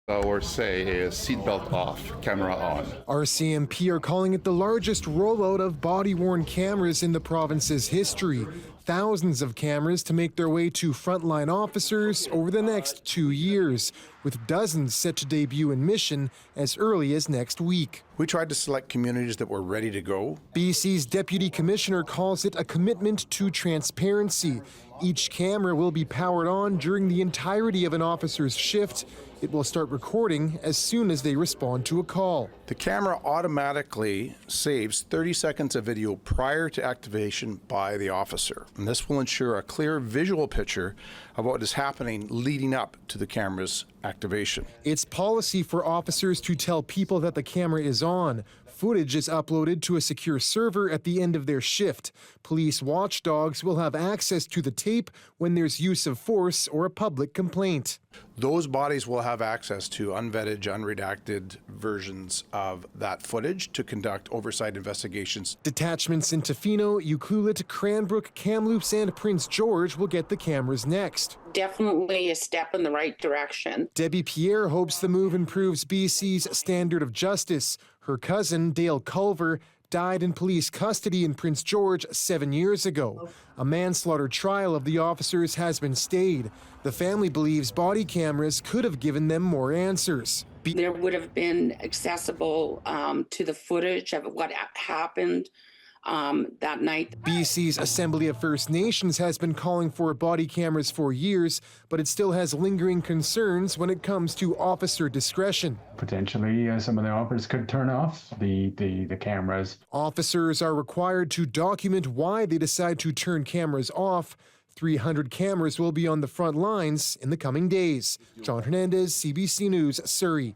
Or say is seatbelt off, camera on. RCMP are calling it the largest rollout of body-worn cameras in the province's history. Thousands of cameras to make their way to frontline officers over the next 2 years, with dozens set to debut in Mission as early as next week. We tried to select communities that were ready to go. BC's Deputy Commissioner calls it a commitment to transparency. Each camera will be powered on during the entirety of an officer's shift. It will start recording as soon as they respond to a call. The camera automatically saves 30 seconds of video prior to activation by the officer. And this will ensure a clear visual picture of what is happening leading up to the camera's activation. It's policy for officers to tell people that the camera is on. Footage is uploaded to a secure server at the end of their shift. Police watchdogs will have access to the tape when there's use of force or a public complaint. Those bodies will have access to unvetted, unredacted versions of that footage to conduct oversight investigations. Detachments in Tofino, Ucluelet, Cranbrook, Kamloops, and Prince George will get the cameras next. Definitely a step in the right direction. Debbie Pierre hopes the move improves BC's standard of justice. Her cousin, Dale Culver, died in police custody in Prince George 7 years ago. A manslaughter trial of the officers has been stayed. The family believes body cameras could have given them more answers. There would have been accessible to the footage of what happened that night. BC's Assembly of First Nations has been calling for body cameras for years, but it still has lingering concerns when it comes to officer discretion. Potentially, some of the officers could turn off the cameras. Officers are required to document why they decide to turn cameras off. 300 cameras will be on the front lines in the coming days. Jon Hernandez, CBC News, Surrey.